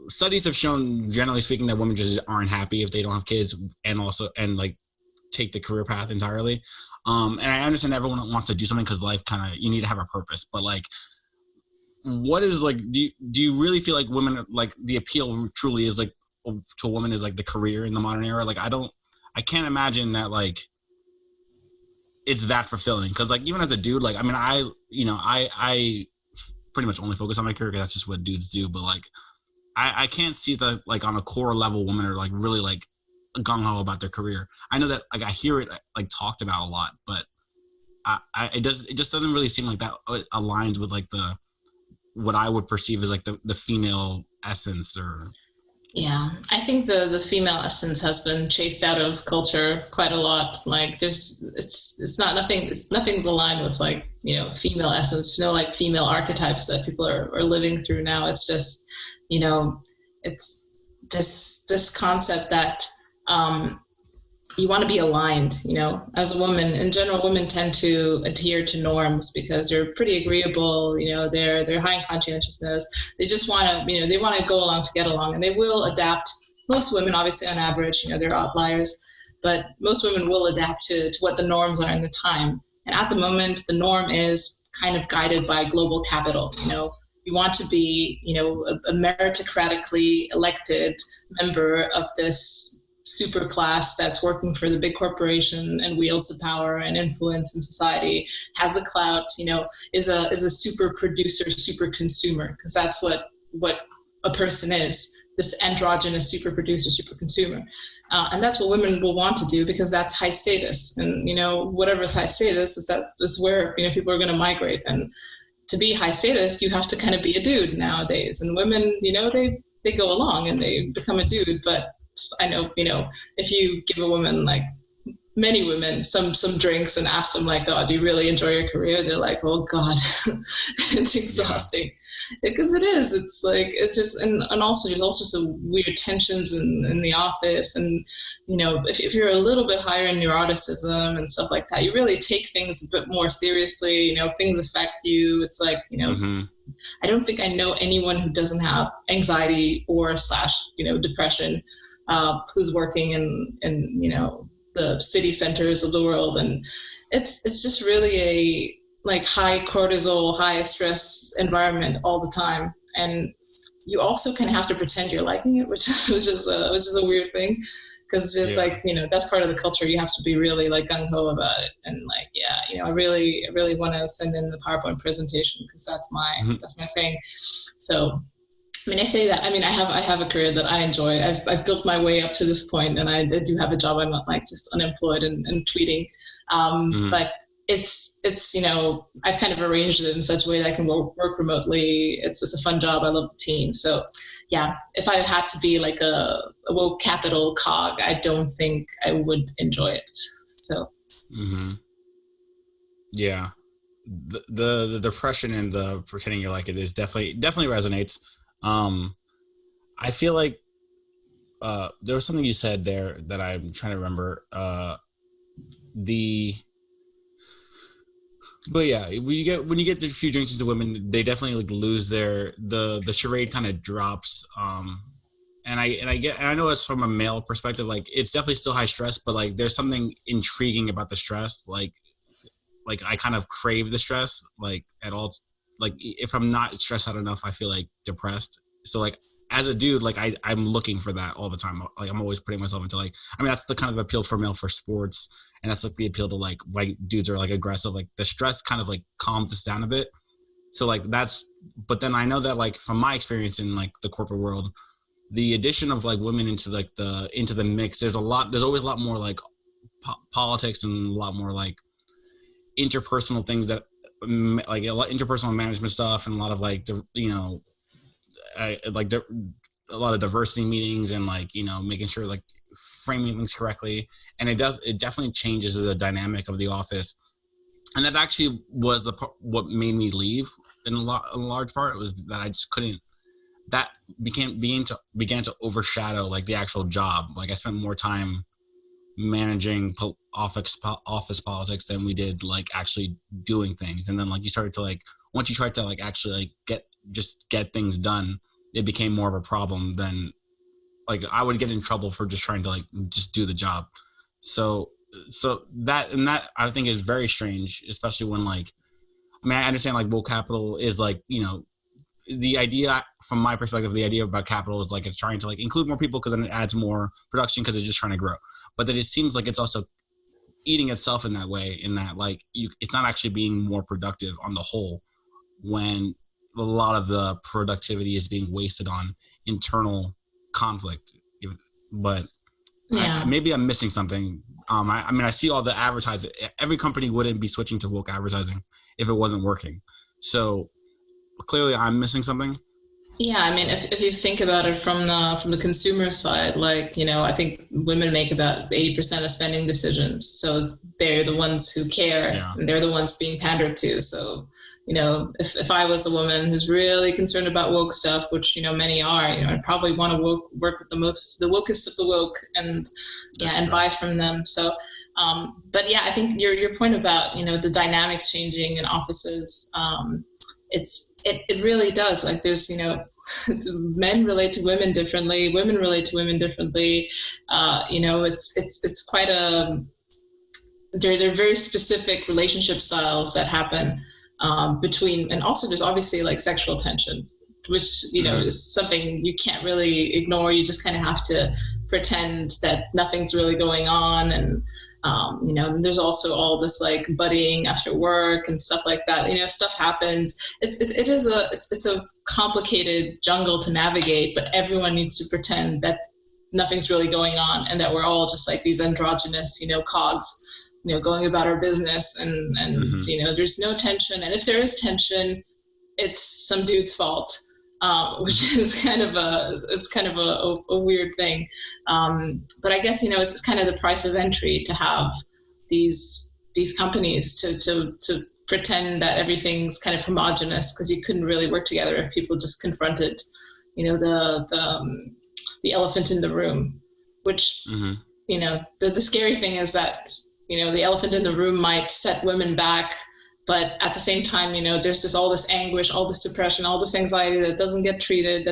studies have shown, generally speaking, that women just aren't happy if they don't have kids, and like take the career path entirely. And I understand everyone wants to do something because life you need to have a purpose, but like, what is like, do you really feel like women, like the appeal truly is like to a woman is like the career in the modern era? Like, I can't imagine that like it's that fulfilling, because like even as a dude, like I mean, I pretty much only focus on my career because that's just what dudes do, but like I can't see that like on a core level women are like really like gung-ho about their career. I know that like I hear it like talked about a lot, but it just doesn't really seem like that aligns with like what I would perceive as like the female essence. Or yeah, I think the female essence has been chased out of culture quite a lot. Like nothing's aligned with like, female essence, like female archetypes that people are living through now. It's just, it's this concept that you want to be aligned, as a woman. In general, women tend to adhere to norms because they're pretty agreeable, they're high in conscientiousness. They just want to, they want to go along to get along, and they will adapt. Most women, obviously on average, there are outliers, but most women will adapt to what the norms are in the time. And at the moment, the norm is kind of guided by global capital. You want to be, a meritocratically elected member of this super class that's working for the big corporation and wields the power and influence in society, has the clout, is a super producer, super consumer, because that's what a person is, this androgynous super producer, super consumer. And that's what women will want to do because that's high status. And, whatever's high status is where, people are going to migrate. And to be high status, you have to kind of be a dude nowadays. And women, they go along and they become a dude, but I know, if you give a woman, like many women, some drinks and ask them like, oh, do you really enjoy your career? They're like, oh God, it's exhausting. Because it is. It's like, it's just, and also there's also some weird tensions in the office. And, if you're a little bit higher in neuroticism and stuff like that, you really take things a bit more seriously, things affect you. It's like, I don't think I know anyone who doesn't have anxiety or / depression, who's working in the city centers of the world. And it's just really a like high cortisol, high stress environment all the time. And you also kind of have to pretend you're liking it, which is a weird thing. Because just like, that's part of the culture. You have to be really like gung-ho about it. And like, I really want to send in the PowerPoint presentation because that's my thing. So, I mean, I say that, I have a career that I enjoy. I've built my way up to this point, and I do have a job. I'm not like just unemployed and tweeting. But it's I've kind of arranged it in such a way that I can work remotely. It's a fun job. I love the team. So yeah, if I had to be like a woke capital cog, I don't think I would enjoy it. So. Yeah. The depression and the pretending you like it is definitely resonates. I feel like there was something you said there that I'm trying to remember. But yeah, when you get a few drinks into women, they definitely like lose the charade kind of drops. And I know it's from a male perspective, like it's definitely still high stress, but like there's something intriguing about the stress. Like I kind of crave the stress, like at all. Like if I'm not stressed out enough, I feel like depressed. So like as a dude, like I'm looking for that all the time. Like I'm always putting myself into like, that's the kind of appeal for male for sports. And that's like the appeal to like white dudes are like aggressive, like the stress kind of like calms us down a bit. So like but then I know that like from my experience in like the corporate world, the addition of like women into the mix, there's always a lot more like politics and a lot more like interpersonal things that like a lot interpersonal management stuff and a lot of like a lot of diversity meetings and like making sure like framing things correctly, and it definitely changes the dynamic of the office. And that actually was what made me leave in a large part, was that I just couldn't, that began to overshadow like the actual job. Like I spent more time managing office politics than we did like actually doing things. And then like you started to like, once you tried to like actually like get things done, it became more of a problem than like I would get in trouble for just trying to like just do the job. So that I think is very strange, especially when like, I mean, I understand like woke capital is like, you know, the idea from my perspective, the idea about capital is like it's trying to like include more people because then it adds more production because it's just trying to grow. But then it seems like it's also eating itself in that way, in that like it's not actually being more productive on the whole when a lot of the productivity is being wasted on internal conflict. But maybe I'm missing something. I mean, I see all the advertising. Every company wouldn't be switching to woke advertising if it wasn't working. So clearly I'm missing something. Yeah, I mean, if you think about it from the consumer side, like, you know, I think women make about 80% of spending decisions. So they're the ones who care, and they're the ones being pandered to. So, you know, if I was a woman who's really concerned about woke stuff, which, you know, many are, you know, I'd probably want to work with the wokest of the woke and buy from them. So, but yeah, I think your point about, you know, the dynamics changing in offices, it really does. Like there's, you know, men relate to women differently, women relate to women differently. You know, it's quite there are very specific relationship styles that happen between, and also there's obviously like sexual tension, which, you know, is something you can't really ignore. You just kind of have to pretend that nothing's really going on. And you know, there's also all this like buddying after work and stuff like that. You know, stuff happens. It's a complicated jungle to navigate, but everyone needs to pretend that nothing's really going on and that we're all just like these androgynous, you know, cogs, you know, going about our business and you know, there's no tension. And if there is tension, it's some dude's fault. Which is kind of a weird thing. But I guess, you know, it's kind of the price of entry to have these companies to pretend that everything's kind of homogenous, because you couldn't really work together if people just confronted, you know, the elephant in the room, which, you know, the scary thing is that, you know, the elephant in the room might set women back. But at the same time, you know, there's all this anguish, all this depression, all this anxiety that doesn't get treated,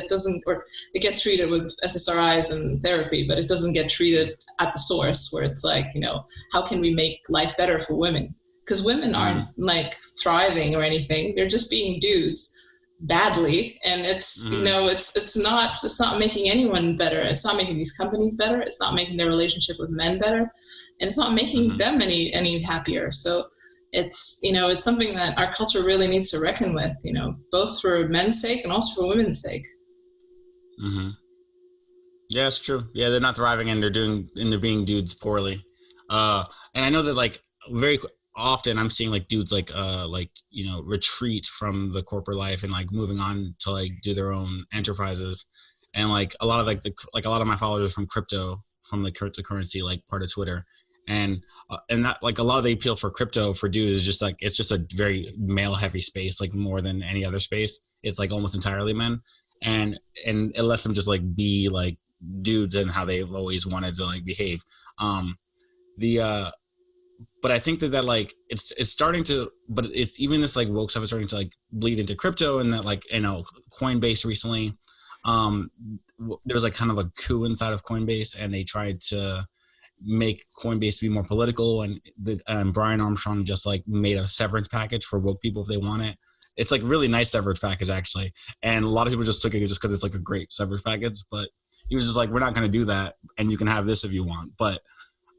or it gets treated with SSRIs and therapy, but it doesn't get treated at the source, where it's like, you know, how can we make life better for women? Because women aren't like thriving or anything. They're just being dudes badly. And it's, you know, it's not making anyone better. It's not making these companies better. It's not making their relationship with men better. And it's not making them any happier. So it's, you know, it's something that our culture really needs to reckon with, you know, both for men's sake and also for women's sake. Yeah, it's true. Yeah, they're not thriving and they're being dudes poorly. And I know that like very often I'm seeing like dudes like, you know, retreat from the corporate life and like moving on to like do their own enterprises. And like a lot of a lot of my followers are from crypto, from the cryptocurrency, like part of Twitter. And that like a lot of the appeal for crypto for dudes is just like, it's just a very male heavy space, like more than any other space. It's like almost entirely men, and it lets them just like be like dudes and how they've always wanted to like behave. But I think that like it's starting to, but it's even this like woke stuff is starting to like bleed into crypto, and that like, you know, Coinbase recently, there was like kind of a coup inside of Coinbase, and they tried to make Coinbase be more political, and Brian Armstrong just like made a severance package for woke people if they want it. It's like really nice severance package actually, and a lot of people just took it just because it's like a great severance package. But he was just like, we're not going to do that, and you can have this if you want. But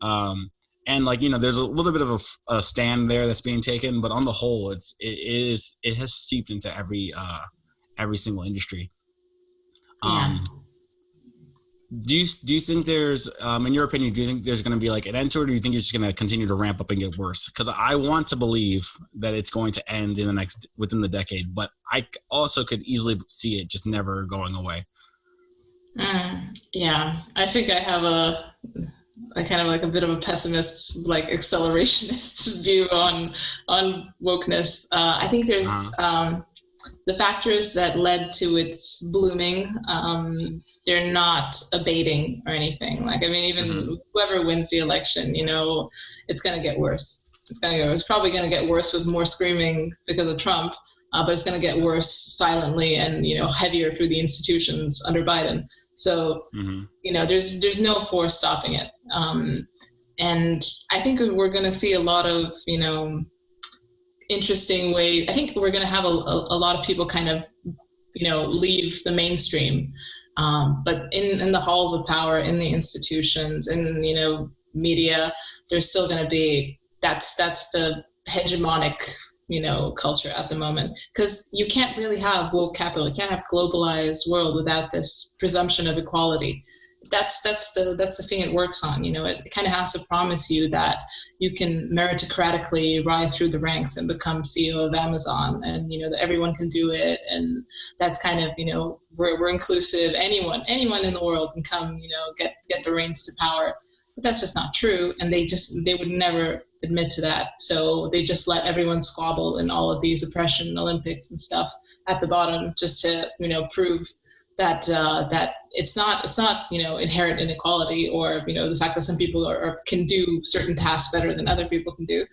and like, you know, there's a little bit of a stand there that's being taken, but on the whole, it has seeped into every single industry. Do you think there's, in your opinion, do you think there's going to be like an end to it, or do you think it's just going to continue to ramp up and get worse? Because I want to believe that it's going to end within the decade, but I also could easily see it just never going away. Yeah, I think I have a kind of like a bit of a pessimist, like accelerationist view on wokeness. I think there's the factors that led to its blooming, they're not abating or anything. Like, I mean, even whoever wins the election, you know, it's going to get worse. It's probably going to get worse with more screaming because of Trump, but it's going to get worse silently and, you know, heavier through the institutions under Biden. So, you know, there's no force stopping it. And I think we're going to see a lot of, you know, interesting ways. I think we're going to have a lot of people kind of, you know, leave the mainstream. But in the halls of power, in the institutions, in, you know, media, there's still going to be, that's the hegemonic, you know, culture at the moment, because you can't really have woke capital. You can't have globalized world without this presumption of equality. That's the thing it works on. You know, it kind of has to promise you that you can meritocratically rise through the ranks and become CEO of Amazon, and, you know, that everyone can do it. And that's kind of, you know, we're inclusive. Anyone in the world can come, you know, get the reins to power. But that's just not true. And they would never admit to that. So they just let everyone squabble in all of these oppression Olympics and stuff at the bottom, just to, you know, prove that that it's not, you know, inherent inequality, or, you know, the fact that some people can do certain tasks better than other people can do.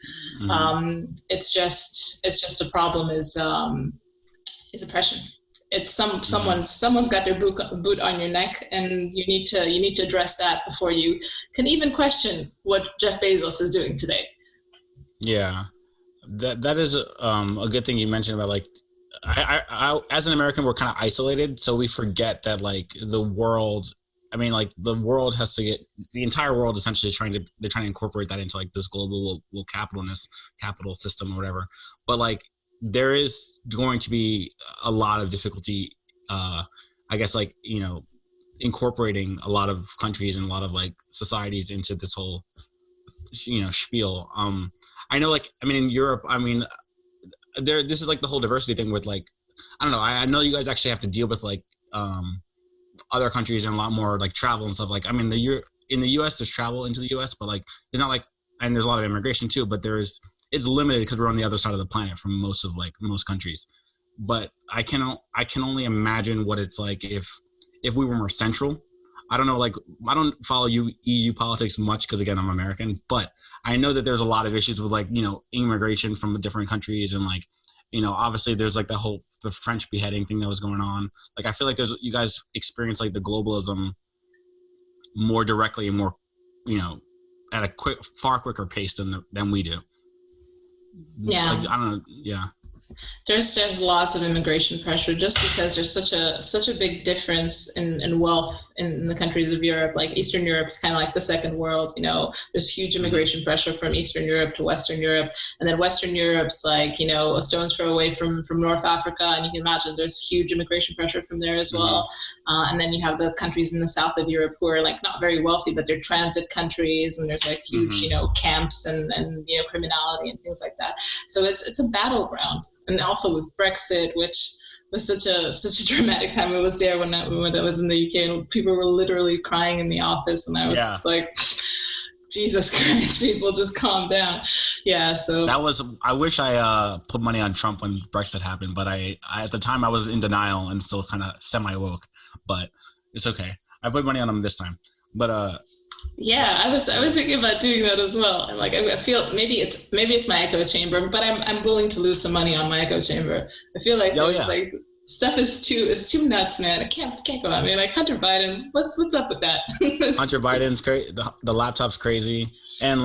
It's just a problem is oppression. It's someone's got their boot on your neck, and you need to address that before you can even question what Jeff Bezos is doing today. Yeah, that is a good thing you mentioned about, like, I as an American, we're kind of isolated, so we forget that, like, the world, I mean, like, the world has to get, the entire world essentially they're trying to incorporate that into, like, this global capital system or whatever. But, like, there is going to be a lot of difficulty, I guess, like, you know, incorporating a lot of countries and a lot of, like, societies into this whole, you know, spiel. I know, like, I mean, in Europe, I mean, this is, like, the whole diversity thing with, like, I don't know. I know you guys actually have to deal with, like, other countries and a lot more, like, travel and stuff. Like, I mean, in the U.S. there's travel into the U.S., but, like, it's not like, and there's a lot of immigration too, but it's limited because we're on the other side of the planet from most countries. But I can only imagine what it's like if we were more central. I don't know, like, I don't follow EU politics much because, again, I'm American, but I know that there's a lot of issues with, like, you know, immigration from different countries, and, like, you know, obviously there's, like, the French beheading thing that was going on. Like, I feel like you guys experience, like, the globalism more directly and more, you know, at a far quicker pace than we do. Yeah. Like, I don't know. Yeah. There's lots of immigration pressure just because there's such a big difference in wealth in the countries of Europe. Like, Eastern Europe's kind of like the second world, you know. There's huge immigration pressure from Eastern Europe to Western Europe, and then Western Europe's, like, you know, a stone's throw away from North Africa, and you can imagine there's huge immigration pressure from there as well. And then you have the countries in the south of Europe who are, like, not very wealthy, but they're transit countries, and there's, like, huge you know, camps and you know, criminality and things like that. So it's a battleground. And also with Brexit, which was such a dramatic time. I was there when I was in the UK, and people were literally crying in the office, and I was just like, Jesus Christ, people, just calm down. Yeah, so that was. I wish I put money on Trump when Brexit happened, but I at the time I was in denial and still kind of semi woke. But it's okay. I put money on him this time. But yeah, I was thinking about doing that as well. I'm like, I feel maybe it's my echo chamber, but I'm willing to lose some money on my echo chamber. I feel like like stuff is too nuts, man. I can't go on. I mean, like, Hunter Biden, what's up with that? Hunter Biden's crazy. The laptop's crazy, and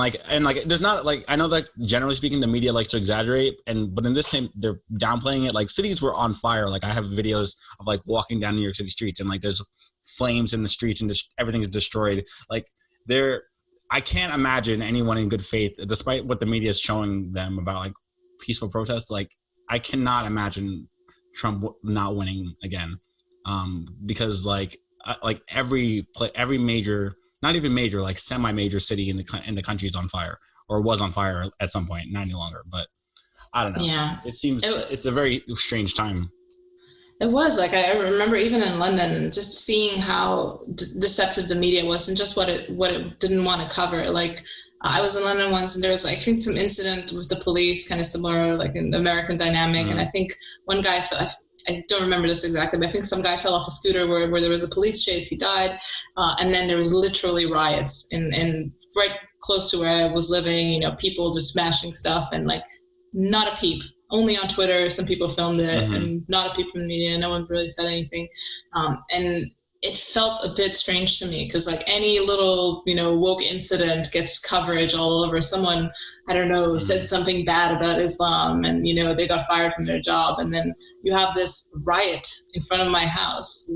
there's not, like, I know that generally speaking the media likes to exaggerate, but in this time they're downplaying it. Like, cities were on fire. Like, I have videos of, like, walking down New York City streets, and, like, there's flames in the streets, and everything is destroyed. Like, I can't imagine anyone in good faith, despite what the media is showing them about, like, peaceful protests. Like, I cannot imagine Trump not winning again, because like every major, not even major, like semi-major city in the country is on fire, or was on fire at some point, not any longer. But I don't know. Yeah, it seems it's a very strange time. It was, like, I remember even in London, just seeing how deceptive the media was, and just what it didn't want to cover. Like, I was in London once, and there was, I think, some incident with the police, kind of similar, like in the American dynamic. And I think one guy, I don't remember this exactly, but I think some guy fell off a scooter where there was a police chase. He died. And then there was literally riots in right close to where I was living, you know, people just smashing stuff, and like not a peep. Only on Twitter, some people filmed it, and not a peep from the media. No one really said anything. And it felt a bit strange to me, because like any little, you know, woke incident gets coverage all over. Someone, I don't know, said something bad about Islam, and, you know, they got fired from their job. And then you have this riot in front of my house,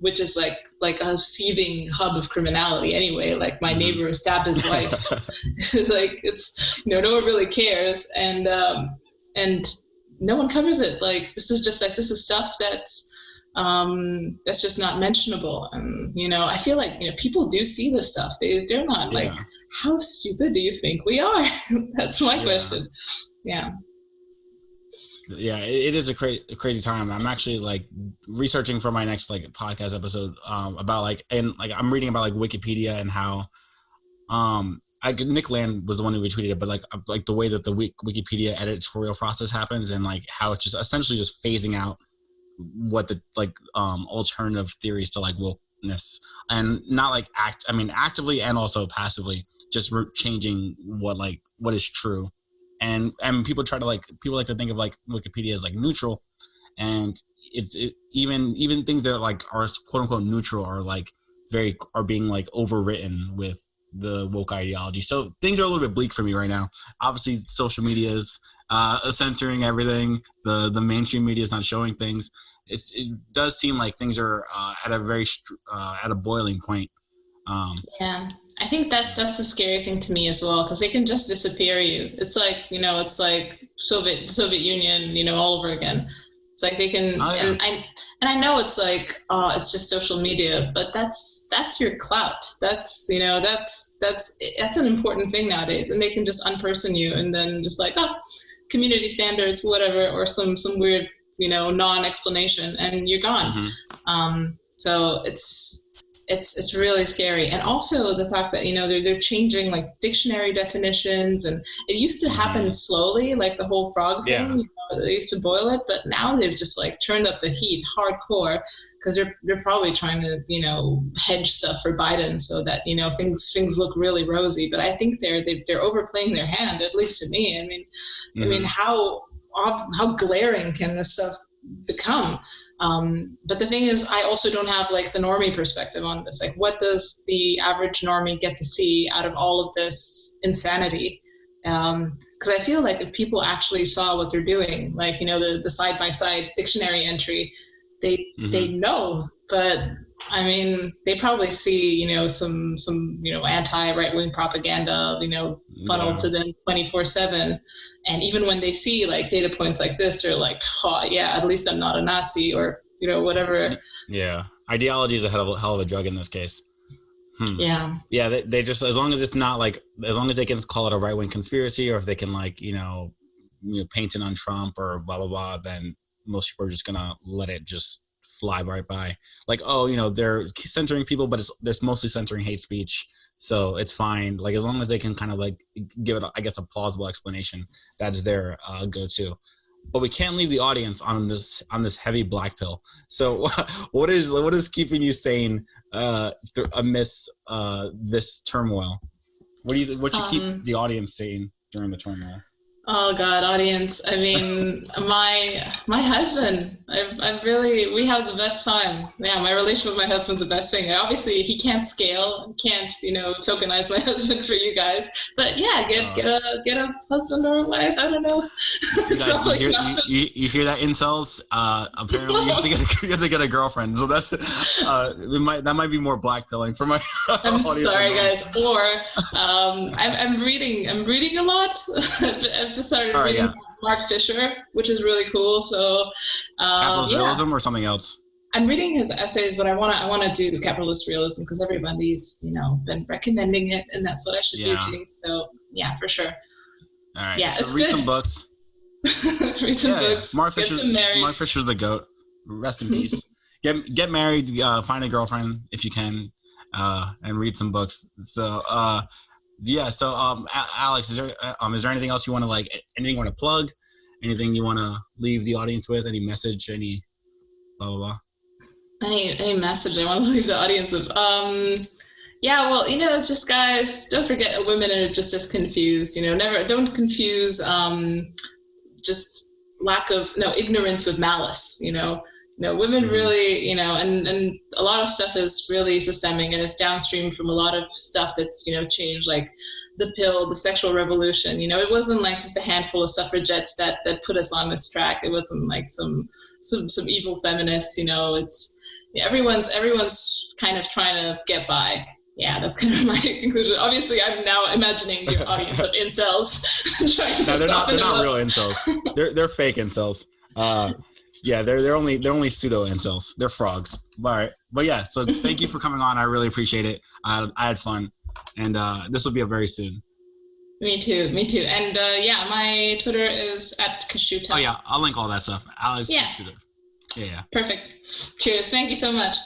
which is like a seething hub of criminality anyway. Like my neighbor stabbed his wife. Like, it's, you know, no one really cares. And no one covers it. Like, this is stuff that's just not mentionable. And, you know, I feel like, you know, people do see this stuff. They're not like, how stupid do you think we are? That's my question. Yeah. Yeah, it is a crazy time. I'm actually like researching for my next like podcast episode about like, and like I'm reading about like Wikipedia and how Nick Land was the one who retweeted it, but like the way that the Wikipedia editorial process happens, and like how it's just essentially just phasing out what the like alternative theories to like wokeness, and not like actively and also passively just changing what is true. And people like to think of like Wikipedia as like neutral, and even things that like are quote unquote neutral are being like overwritten with the woke ideology. So things are a little bit bleak for me right now. Obviously, social media is censoring everything. The mainstream media is not showing things. It does seem like things are at a boiling point. Yeah, I think that's the scary thing to me as well, because they can just disappear you. It's like, you know, it's like Soviet Union, you know, all over again. It's like they can, and I know it's like, it's just social media, but that's your clout. That's, you know, that's an important thing nowadays, and they can just unperson you, and then just like, community standards, whatever, or some weird, you know, non-explanation, and you're gone. So it's really scary. And also the fact that, you know, they're changing like dictionary definitions, and it used to happen slowly, like the whole frog thing, you know, they used to boil it, but now they've just like turned up the heat hardcore, because they're probably trying to, you know, hedge stuff for Biden so that, you know, things look really rosy. But I think they're overplaying their hand, at least to me. I mean, how glaring can this stuff become? But the thing is, I also don't have like the normie perspective on this. Like, what does the average normie get to see out of all of this insanity? Because I feel like if people actually saw what they're doing, like, you know, the side-by-side dictionary entry, they know. But I mean, they probably see, you know, some you know, anti-right-wing propaganda, you know, funneled to them 24/7. And even when they see like data points like this, they're like, oh yeah, at least I'm not a Nazi, or, you know, whatever. Yeah, ideology is a hell of a drug in this case. Yeah. They just, as long as it's not like, as long as they can call it a right-wing conspiracy, or if they can like, you know, paint it on Trump or blah blah blah, then most people are just gonna let it just fly right by. Like, oh, you know, they're censoring people, but they're mostly censoring hate speech, so it's fine. Like, as long as they can kind of like give it, I guess, a plausible explanation, that is their go-to. But we can't leave the audience on this heavy black pill. So what is keeping you sane amidst this turmoil? What you keep the audience sane during the turmoil? Oh God, audience. I mean, my husband, we have the best time. Yeah, my relationship with my husband's the best thing. Obviously, he can't scale, can't, you know, tokenize my husband for you guys. But yeah, get a husband or a wife. I don't know. You hear that, incels? Apparently, you have to get a girlfriend. So that's that might be more blackpilling for my. I'm sorry, guys. Or I'm reading a lot. I've just started reading Mark Fisher, which is really cool. So capitalist realism or something else? I'm reading his essays, but I want to do capitalist realism because everybody's, you know, been recommending it, and that's what I should be reading. So yeah, for sure. All right. Yeah, so it's read good. Some books. Read some books. Mark Fisher's the GOAT. Rest in peace. Get married. Find a girlfriend if you can, and read some books. So Yeah. So, Alex, is there anything else you want to anything you want to plug? Anything you want to leave the audience with? Any message? Any blah blah blah? Any message I want to leave the audience with? Yeah, well, just guys, don't forget women are just as confused. Don't confuse just ignorance with malice. Women really, and a lot of stuff is really systemic, and it's downstream from a lot of stuff that's, changed, like the pill, the sexual revolution. It wasn't like just a handful of suffragettes that put us on this track. It wasn't like some evil feminists. It's everyone's kind of trying to get by. Yeah, that's kind of my conclusion. Obviously, I'm now imagining the audience of incels trying to they're not real incels. They're fake incels. Yeah, they're only pseudo incels. They're frogs. All right, but yeah. So thank you for coming on. I really appreciate it. I had fun, and this will be up very soon. Me too. And yeah, my Twitter is @Kaschuta. Oh yeah, I'll link all that stuff. Alex Kaschuta. Yeah. Perfect. Cheers. Thank you so much.